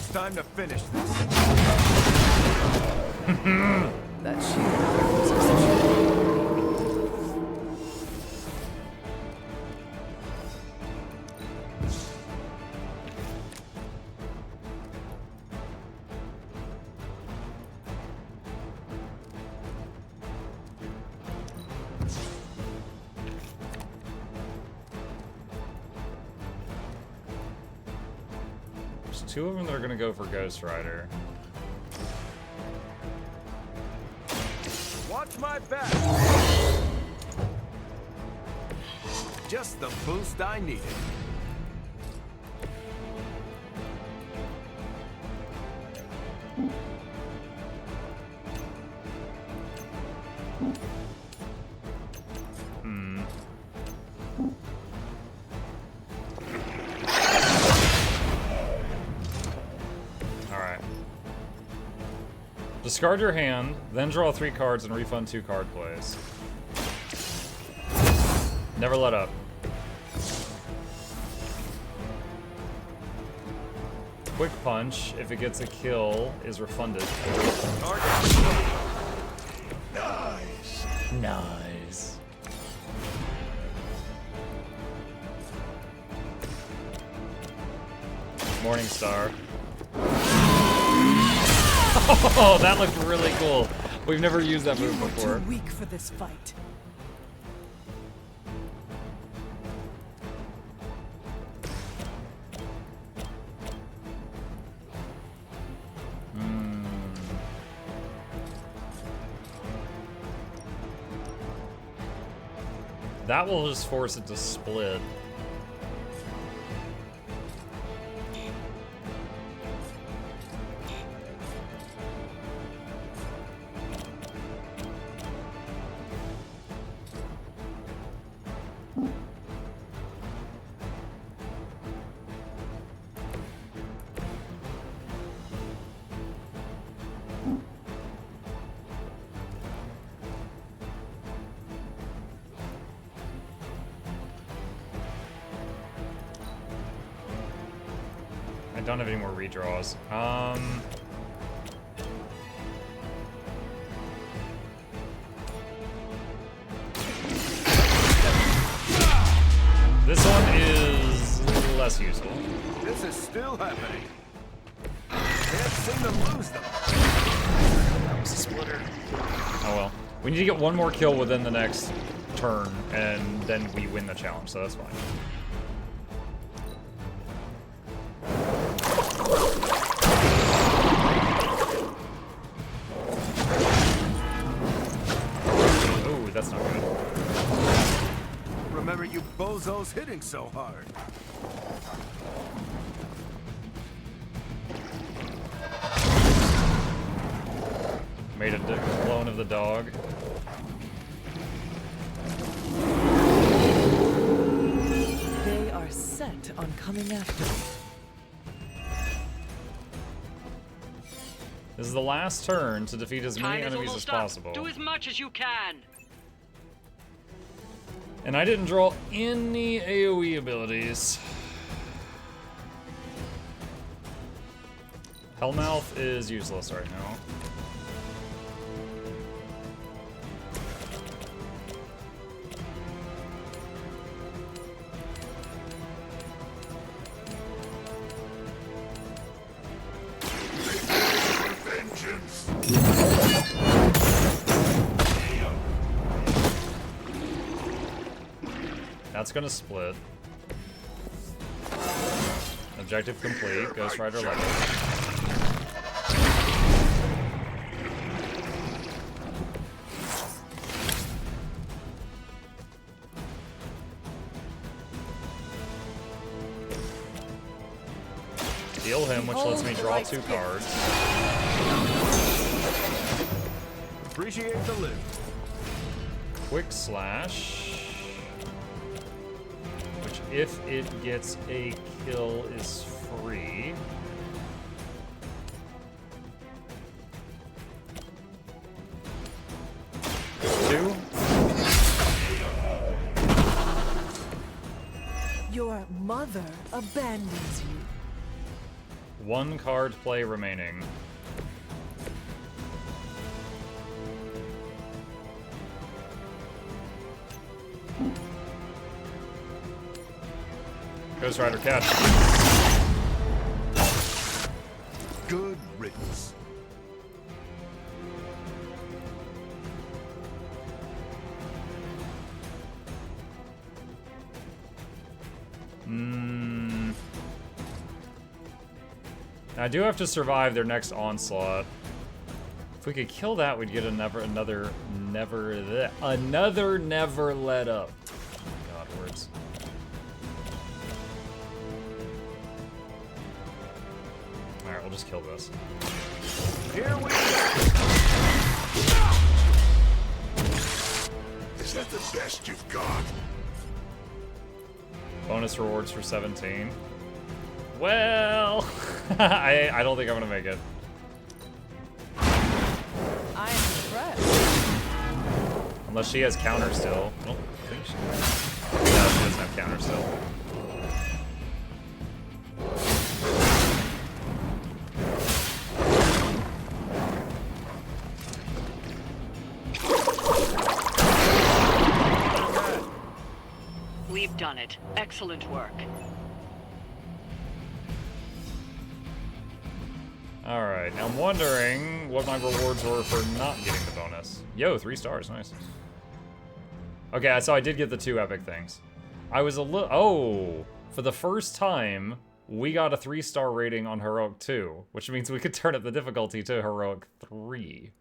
It's time to finish this. That shield was exceptional. Two of them that are gonna go for Ghost Rider. Watch my back. Just the boost I needed. Discard your hand, then draw 3 cards and refund 2 card plays. Never let up. Quick Punch, if it gets a kill, is refunded. Nice. Nice. Morningstar. Oh, that looked really cool. We've never used that move before. Too weak for this fight. That will just force it to split. I don't have any more redraws. This one is less useful. This is still happening. Can't seem to lose them. That was a splitter. Oh well. We need to get one more kill within the next turn, and then we win the challenge, so that's fine. That's not good. Remember you bozos hitting so hard. Made a clone of the dog. They are set on coming after me. This is the last turn to defeat as many enemies as possible. Do as much as you can. And I didn't draw any AoE abilities. Hellmouth is useless right now. That's gonna split. Objective complete. Ghost Rider level. Heal him, which lets me draw 2 cards. Appreciate the lift. Quick Slash. Which, if it gets a kill, is free. Two. Your mother abandons you. One card play remaining. Ghost Rider catch. Good riddance. I do have to survive their next onslaught. If we could kill that, we'd get another never let up. Oh my god, words. Alright, we'll just kill this. Here we go. Is that the best you've got? Bonus rewards for 17. Well, I don't think I'm gonna make it. I am impressed. Unless she has counter still. I don't think she does. No, she doesn't have counter still. We've done it. Excellent work. Alright, now I'm wondering what my rewards were for not getting the bonus. Yo, 3 stars, nice. Okay, so I did get the 2 epic things. I was a little... Oh! For the first time, we got a 3-star rating on Heroic 2, which means we could turn up the difficulty to Heroic 3.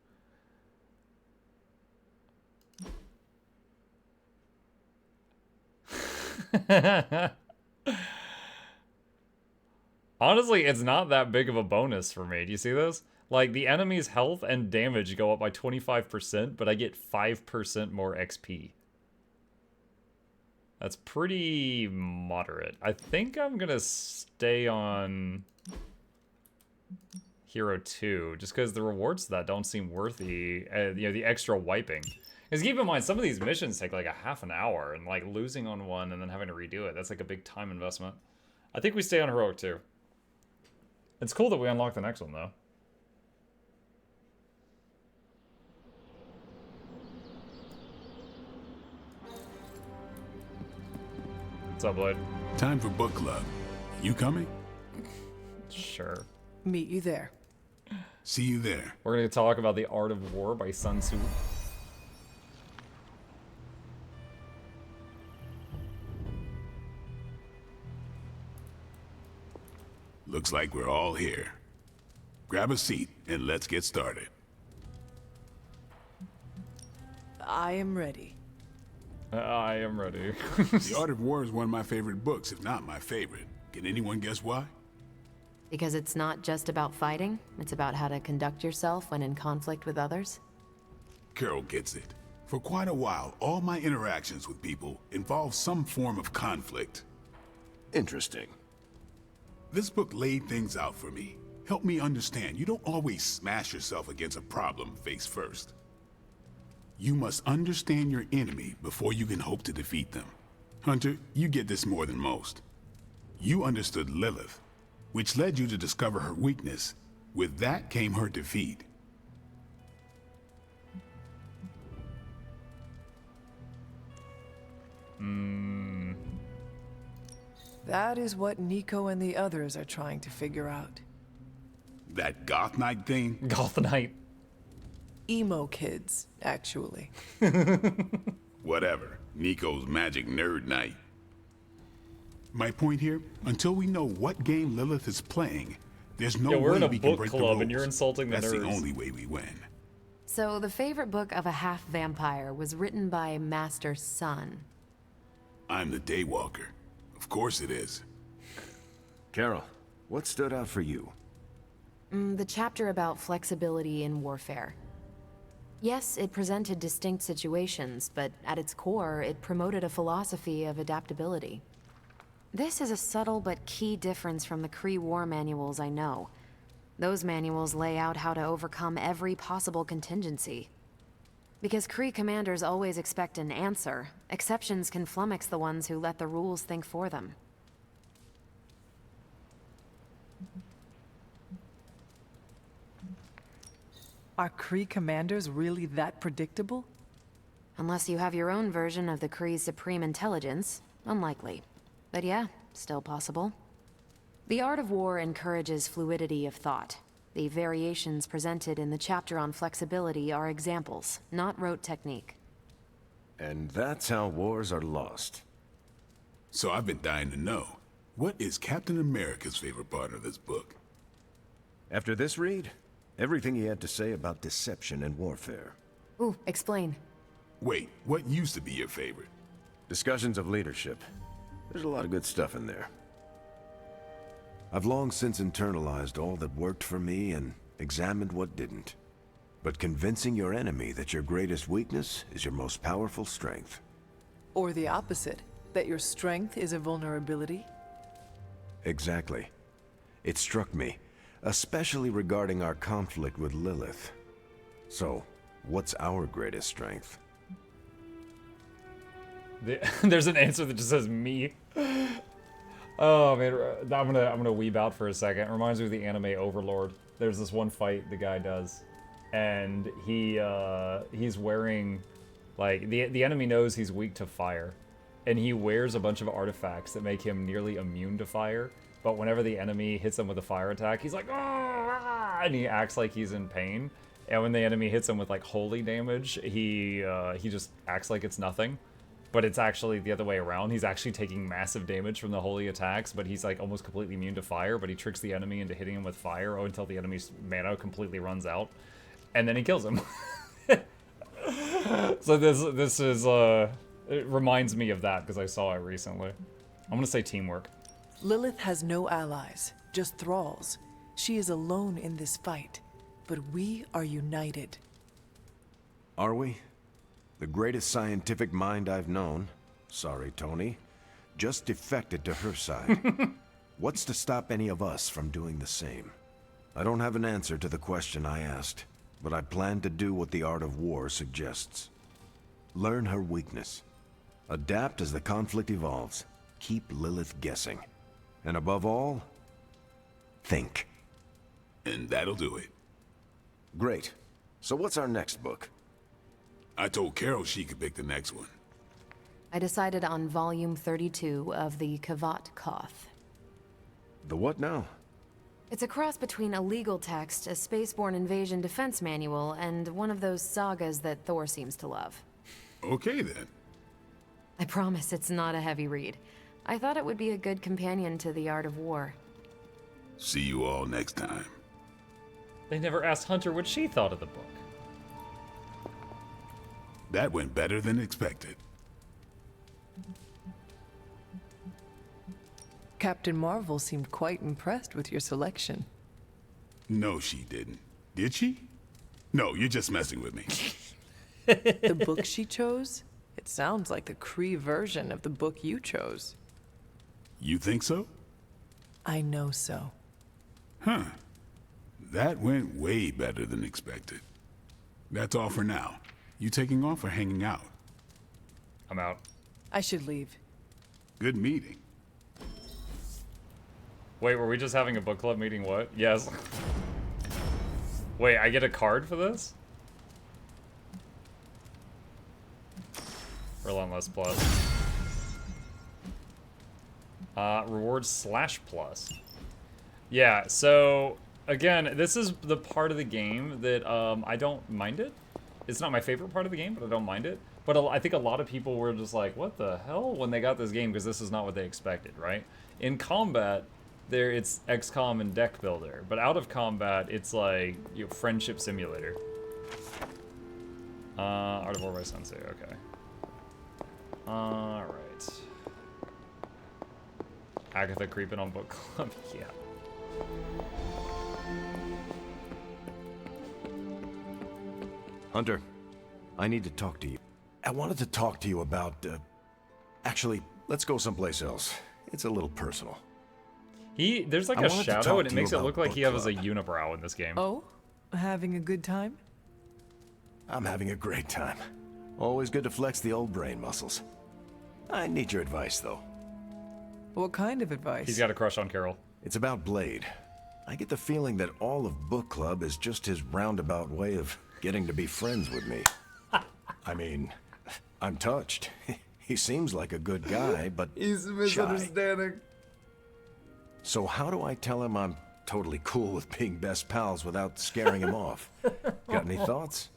Honestly, it's not that big of a bonus for me. Do you see this? Like, the enemy's health and damage go up by 25%, but I get 5% more XP. That's pretty moderate. I think I'm gonna stay on Hero 2, just because the rewards to that don't seem worthy. You know, the extra wiping. Because keep in mind, some of these missions take like a half an hour, and like losing on one and then having to redo it, that's like a big time investment. I think we stay on Heroic 2. It's cool that we unlock the next one, though. What's up, Lloyd? Time for book club. You coming? Sure. Meet you there. See you there. We're going to talk about The Art of War by Sun Tzu. Looks like we're all here. Grab a seat and let's get started. I am ready. I am ready. The Art of War is one of my favorite books, if not my favorite. Can anyone guess why? Because it's not just about fighting, it's about how to conduct yourself when in conflict with others. Carol gets it. For quite a while, all my interactions with people involve some form of conflict. Interesting. This book laid things out for me. Helped me understand you don't always smash yourself against a problem face first. You must understand your enemy before you can hope to defeat them. Hunter, you get this more than most. You understood Lilith, which led you to discover her weakness. With that came her defeat. That is what Nico and the others are trying to figure out. That Goth Knight thing? Goth Knight. Emo kids, actually. Whatever. Nico's magic nerd knight. My point here, until we know what game Lilith is playing, there's no Yeah, we're way in a we can book break the club rules. and you're insulting the That's the nerds. only way we win. So the favorite book of a half-vampire was written by Master Sun. I'm the Daywalker. Of course it is. Carol, what stood out for you? The chapter about flexibility in warfare. Yes, it presented distinct situations, but at its core, it promoted a philosophy of adaptability. This is a subtle but key difference from the Kree war manuals I know. Those manuals lay out how to overcome every possible contingency. Because Kree commanders always expect an answer, exceptions can flummox the ones who let the rules think for them. Are Kree commanders really that predictable? Unless you have your own version of the Kree's supreme intelligence, unlikely. But yeah, still possible. The art of war encourages fluidity of thought. The variations presented in the chapter on flexibility are examples, not rote technique. And that's how wars are lost. So I've been dying to know, what is Captain America's favorite part of this book? After this read, everything he had to say about deception and warfare. Ooh, explain. Wait, what used to be your favorite? Discussions of leadership. There's a lot of good stuff in there. I've long since internalized all that worked for me and examined what didn't. But convincing your enemy that your greatest weakness is your most powerful strength. Or the opposite, that your strength is a vulnerability? Exactly. It struck me, especially regarding our conflict with Lilith. So, what's our greatest strength? There's an answer that just says me. Oh man, I'm gonna weeb out for a second. It reminds me of the anime Overlord. There's this one fight the guy does, and he's wearing, like, the enemy knows he's weak to fire, and he wears a bunch of artifacts that make him nearly immune to fire. But whenever the enemy hits him with a fire attack, he's like, oh, ah, and he acts like he's in pain. And when the enemy hits him with like holy damage, he just acts like it's nothing. But it's actually the other way around. He's actually taking massive damage from the holy attacks, but he's like almost completely immune to fire, but he tricks the enemy into hitting him with fire until the enemy's mana completely runs out. And then he kills him. So this is it reminds me of that because I saw it recently. I'm gonna say teamwork. Lilith has no allies, just thralls. She is alone in this fight, but we are united. Are we? The greatest scientific mind I've known, sorry Tony, just defected to her side. What's to stop any of us from doing the same? I don't have an answer to the question I asked, but I plan to do what the art of war suggests. Learn her weakness. Adapt as the conflict evolves. Keep Lilith guessing. And above all, think. And that'll do it. Great. So what's our next book? I told Carol she could pick the next one. I decided on volume 32 of the Kavat Koth. The what now? It's a cross between a legal text, a spaceborne invasion defense manual, and one of those sagas that Thor seems to love. Okay then. I promise it's not a heavy read. I thought it would be a good companion to the art of war. See you all next time. They never asked Hunter what she thought of the book. That went better than expected. Captain Marvel seemed quite impressed with your selection. No, she didn't. Did she? No, you're just messing with me. The book she chose? It sounds like the Kree version of the book you chose. You think so? I know so. Huh. That went way better than expected. That's all for now. You taking off or hanging out? I'm out. I should leave. Good meeting. Wait, were we just having a book club meeting? What? Yes. Wait, I get a card for this? Relentless plus. Rewards /plus. Yeah, so again, this is the part of the game that I don't mind it. It's not my favorite part of the game, but I don't mind it. But I think a lot of people were just like, what the hell? When they got this game, because this is not what they expected, right? In combat, it's XCOM and deck builder. But out of combat, it's like, friendship simulator. Art of War by Sensei, okay. Alright. Agatha creeping on book club, yeah. Hunter, I need to talk to you. I wanted to talk to you about, actually, let's go someplace else. It's a little personal. There's like I a wanted to shadow talk and it to you makes it about look like book he has a club. unibrow in this game. Oh? Having a good time? I'm having a great time. Always good to flex the old brain muscles. I need your advice, though. What kind of advice? He's got a crush on Carol. It's about Blade. I get the feeling that all of book club is just his roundabout way of getting to be friends with me. I mean, I'm touched. He seems like a good guy, but He's shy. misunderstanding. So how do I tell him I'm totally cool with being best pals without scaring him off? Got any thoughts?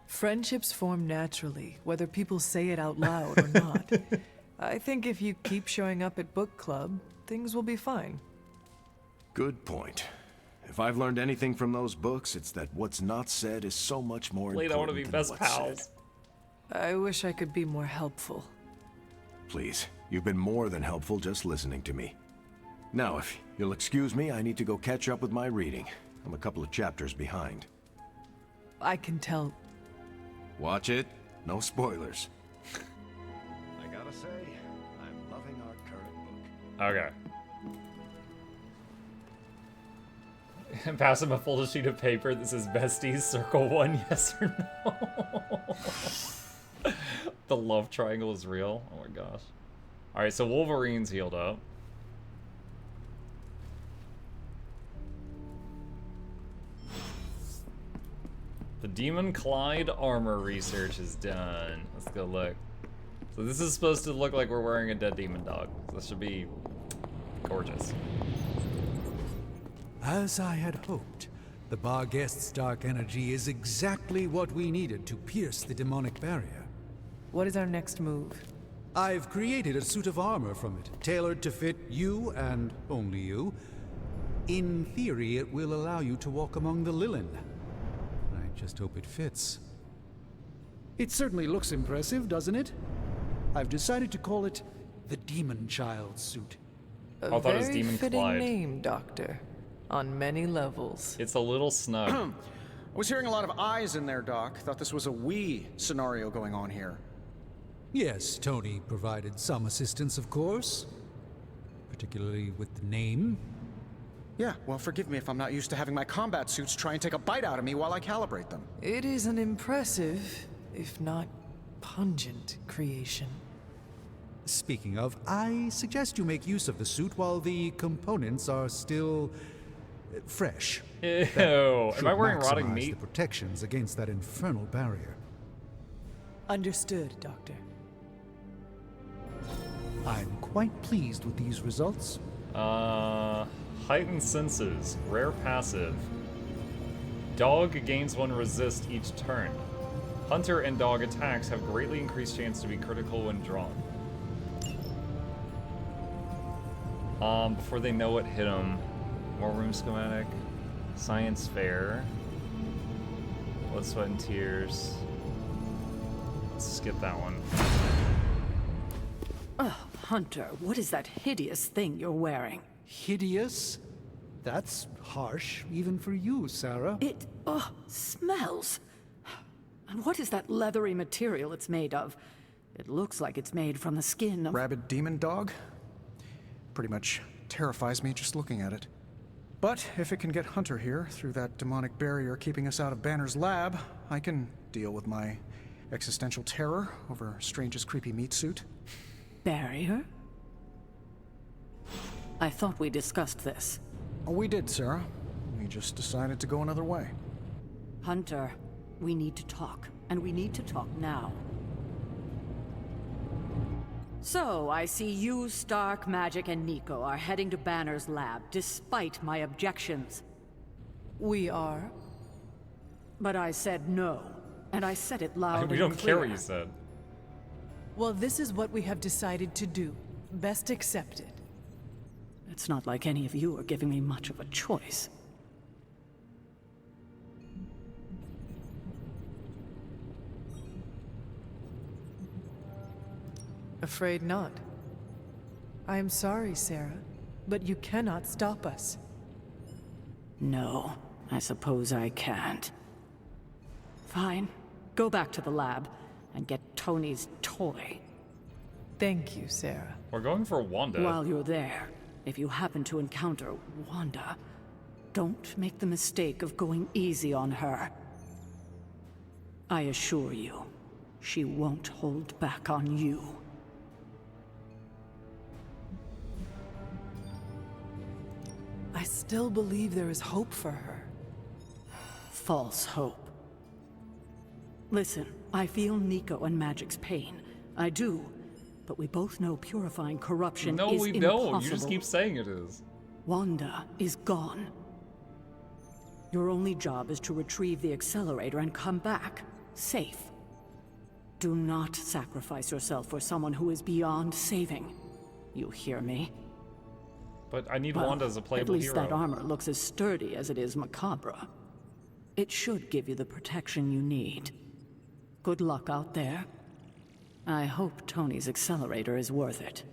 Friendships form naturally, whether people say it out loud or not. I think if you keep showing up at book club, things will be fine. Good point. If I've learned anything from those books, it's that what's not said is so much more Blade, important I want to be than best what's pals. said. I wish I could be more helpful. Please, you've been more than helpful just listening to me. Now, if you'll excuse me, I need to go catch up with my reading. I'm a couple of chapters behind. I can tell. Watch it. No spoilers. I gotta say, I'm loving our current book. Okay. Pass him a folded sheet of paper that says besties, circle one, yes or no. The love triangle is real. Oh my gosh. Alright, so Wolverine's healed up. The Demon Clyde armor research is done. Let's go look. So this is supposed to look like we're wearing a dead demon dog. This should be gorgeous. As I had hoped, the Barghest's dark energy is exactly what we needed to pierce the demonic barrier. What is our next move? I've created a suit of armor from it, tailored to fit you and only you. In theory, it will allow you to walk among the Lilin. I just hope it fits. It certainly looks impressive, doesn't it? I've decided to call it the Demon Child suit. A I thought it was very Demon fitting Clyde. name, Doctor. On many levels. It's a little snug. I was hearing a lot of eyes in there, Doc. Thought this was a we scenario going on here. Yes, Tony provided some assistance, of course. Particularly with the name. Yeah, well, forgive me if I'm not used to having my combat suits try and take a bite out of me while I calibrate them. It is an impressive, if not pungent, creation. Speaking of, I suggest you make use of the suit while the components are still fresh. Ew. Should Am I wearing rotting maximize meat? the protections against that infernal barrier. Understood, Doctor. I'm quite pleased with these results. Heightened senses, rare passive. Dog gains one resist each turn. Hunter and dog attacks have greatly increased chance to be critical when drawn. Before they know what hit them, more room schematic, science fair, blood, sweat, and tears. Let's skip that one. Hunter, what is that hideous thing you're wearing? Hideous? That's harsh, even for you, Sarah. It, smells. And what is that leathery material it's made of? It looks like it's made from the skin of... Rabid demon dog? Pretty much terrifies me just looking at it. But if it can get Hunter here through that demonic barrier keeping us out of Banner's lab, I can deal with my existential terror over Strange's creepy meat suit. barrier? I thought we discussed this. Oh, we did, Sarah. We just decided to go another way. Hunter, we need to talk, and we need to talk now. So, I see you, Stark, Magic, and Nico are heading to Banner's lab, despite my objections. We are. But I said no, and I said it loud We and don't care what clear. you said. Well, this is what we have decided to do. Best accepted. It's not like any of you are giving me much of a choice. Afraid not. I am sorry, Sarah, but you cannot stop us. No, I suppose I can't. Fine. Go back to the lab and get Tony's toy. Thank you, Sarah. We're going for Wanda. While you're there, if you happen to encounter Wanda, don't make the mistake of going easy on her. I assure you, she won't hold back on you. I still believe there is hope for her. False hope. Listen, I feel Nico and Magic's pain. I do. But we both know purifying corruption No, is we impossible. don't. You just keep saying it is. Wanda is gone. Your only job is to retrieve the accelerator and come back, safe. Do not sacrifice yourself for someone who is beyond saving. You hear me? But I need Well, Wanda as a playable at least hero. that armor looks as sturdy as it is macabre. It should give you the protection you need. Good luck out there. I hope Tony's accelerator is worth it.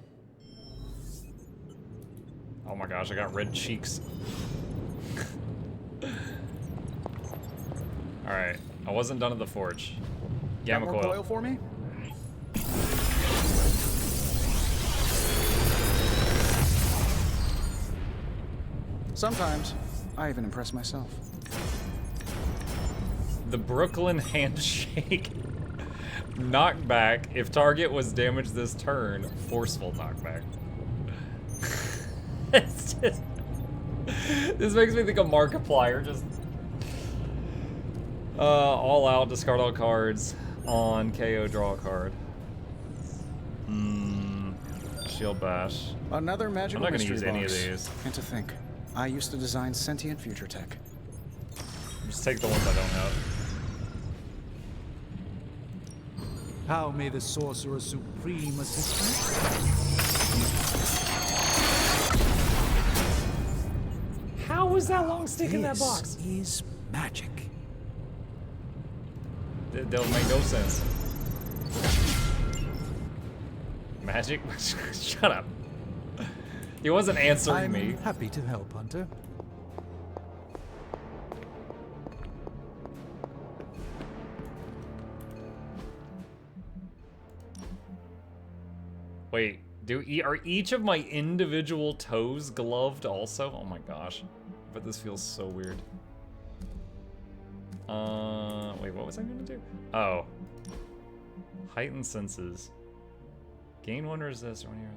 Oh my gosh, I got red cheeks. Alright, I wasn't done at the forge. Gamma Got more coil. coil for me? Sometimes, I even impress myself. The Brooklyn handshake. Knockback. If target was damaged this turn, forceful knockback. It's just... This makes me think of Markiplier. Just... all out, discard all cards. On KO, draw a card. Shield bash. Another magical I'm not gonna mystery use any of box. these. And to think, I used to design sentient future tech. Just take the ones I don't have. How may the Sorcerer Supreme assist How was that long stick in that box? is magic. That'll make no sense. Magic? Shut up. He wasn't answering I'm me. happy to help, Hunter. Wait, are each of my individual toes gloved also? Oh my gosh. But this feels so weird. Wait, what was I gonna do? Oh. Heightened senses. Gain one resist or one here.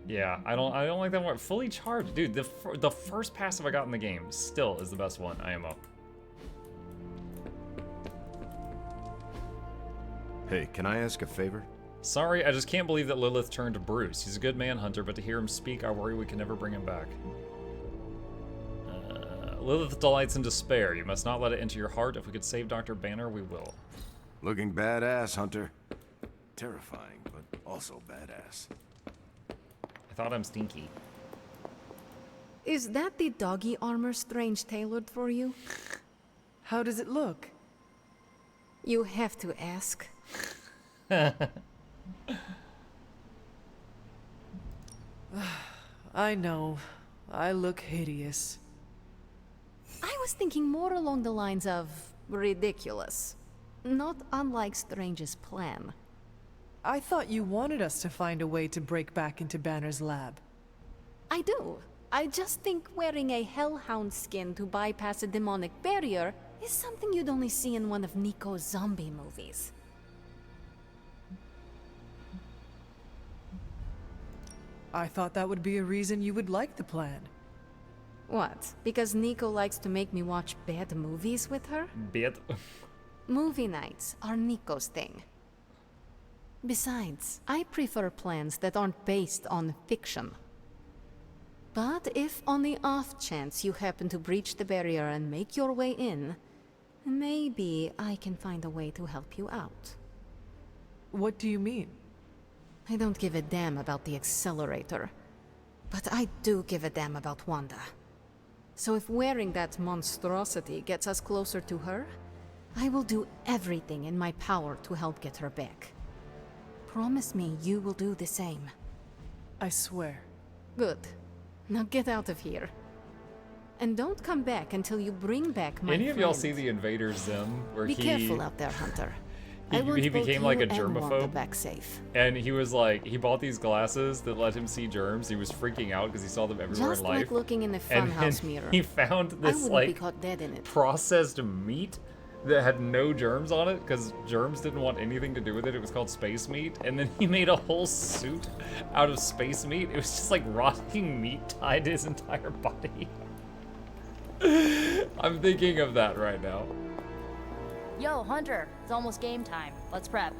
Yeah, I don't like that one. Fully charged. Dude, the first passive I got in the game still is the best one, IMO. Hey, can I ask a favor? Sorry, I just can't believe that Lilith turned to Bruce. He's a good man, Hunter, but to hear him speak, I worry we can never bring him back. Lilith delights in despair. You must not let it enter your heart. If we could save Dr. Banner, we will. Looking badass, Hunter. Terrifying, but also badass. I thought I'm stinky. Is that the doggy armor Strange tailored for you? How does it look? You have to ask. I know. I look hideous. I was thinking more along the lines of ridiculous. Not unlike Strange's plan. I thought you wanted us to find a way to break back into Banner's lab. I do. I just think wearing a hellhound skin to bypass a demonic barrier is something you'd only see in one of Nico's zombie movies. I thought that would be a reason you would like the plan. What? Because Nico likes to make me watch bad movies with her? Bit. Movie nights are Nico's thing. Besides, I prefer plans that aren't based on fiction. But if on the off chance you happen to breach the barrier and make your way in, maybe I can find a way to help you out. What do you mean? I don't give a damn about the accelerator, but I do give a damn about Wanda. So if wearing that monstrosity gets us closer to her, I will do everything in my power to help get her back. Promise me you will do the same. I swear. Good. Now get out of here. And don't come back until you bring back my Any of y'all friend. see the Invader Zim where Be careful out there, Hunter. I want he both became you like a and Wanda germaphobe? back safe. And he was like, he bought these glasses that let him see germs. He was freaking out because he saw them everywhere Just in life. like looking in the And funhouse then mirror. he found I this wouldn't be like caught dead in it. processed meat that had no germs on it because germs didn't want anything to do with it. It was called space meat, and then he made a whole suit out of space meat. It was just like rotting meat tied to his entire body. I'm thinking of that right now. Yo, Hunter, it's almost game time. Let's prep.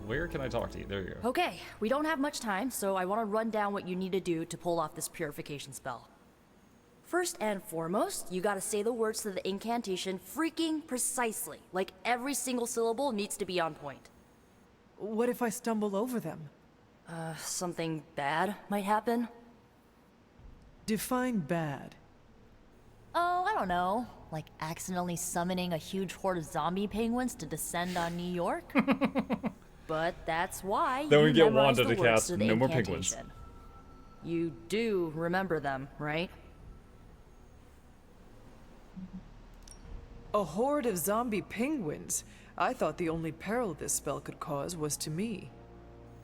Where can I talk to you? There you go. Okay, we don't have much time, so I want to run down what you need to do to pull off this purification spell. First and foremost, you gotta say the words to the incantation freaking precisely. Like every single syllable needs to be on point. What if I stumble over them? Something bad might happen. Define bad. Oh, I don't know. Like accidentally summoning a huge horde of zombie penguins to descend on New York? But that's why Then we you get memorize Wanda the to words cast to the No More Penguins. incantation. You do remember them, right? A horde of zombie penguins? I thought the only peril this spell could cause was to me.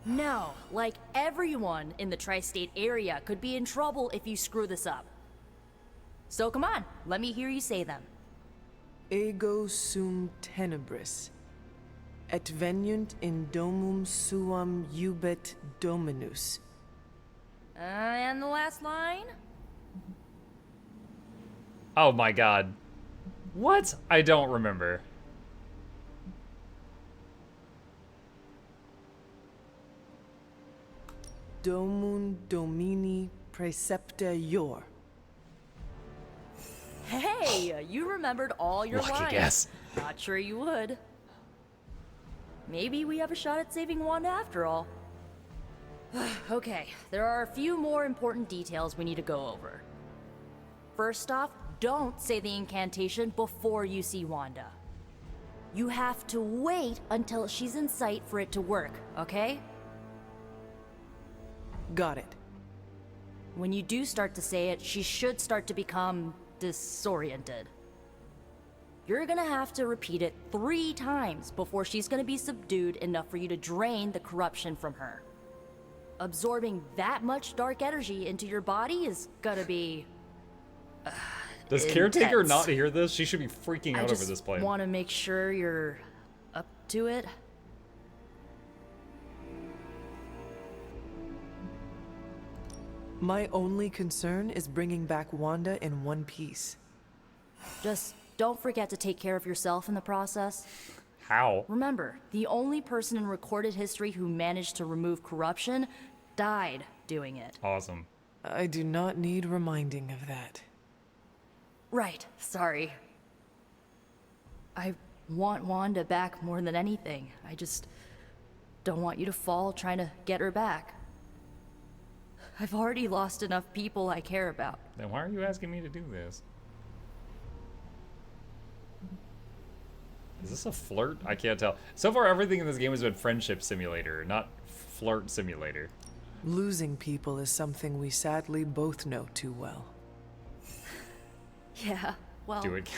No, like everyone in the tri-state area could be in trouble if you screw this up. So come on, let me hear you say them. Ego sum tenebris. Et veniunt in domum suam jubet dominus. And the last line? Oh my god. What? I don't remember. Domum domini praecepta ior. Hey, you remembered all your Lucky lines. guess. Not sure you would. Maybe we have a shot at saving Wanda after all. Okay, there are a few more important details we need to go over. First off, don't say the incantation before you see Wanda. You have to wait until she's in sight for it to work, okay? Got it. When you do start to say it, she should start to become disoriented. You're gonna have to repeat it 3 times before she's gonna be subdued enough for you to drain the corruption from her. Absorbing that much dark energy into your body is gonna be Does Caretaker intense. not hear this? She should be freaking I out just over this plan. want to make sure you're up to it. My only concern is bringing back Wanda in one piece. Just don't forget to take care of yourself in the process. How? Remember, the only person in recorded history who managed to remove corruption died doing it. Awesome. I do not need reminding of that. Right, sorry. I want Wanda back more than anything. I just don't want you to fall trying to get her back. I've already lost enough people I care about. Then why are you asking me to do this? Is this a flirt? I can't tell. So far, everything in this game has been friendship simulator, not flirt simulator. Losing people is something we sadly both know too well. Yeah, well, Do it.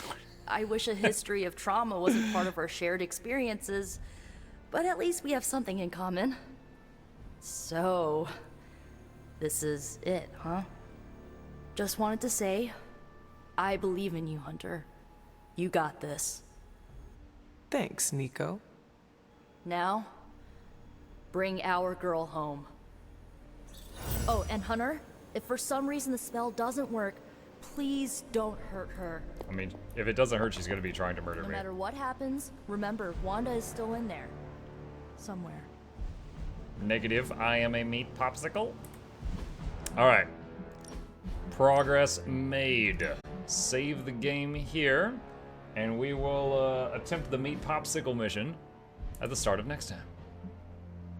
I wish a history of trauma wasn't part of our shared experiences, but at least we have something in common. So, this is it, huh? Just wanted to say, I believe in you, Hunter. You got this. Thanks, Nico. Now, bring our girl home. Oh, and Hunter, if for some reason the spell doesn't work, please don't hurt her. I mean, if it doesn't hurt, she's gonna be trying to murder No me. matter what happens, remember, Wanda is still in there. Somewhere. Negative, I am a meat popsicle. Alright. Progress made. Save the game here, and we will attempt the meat popsicle mission at the start of next time.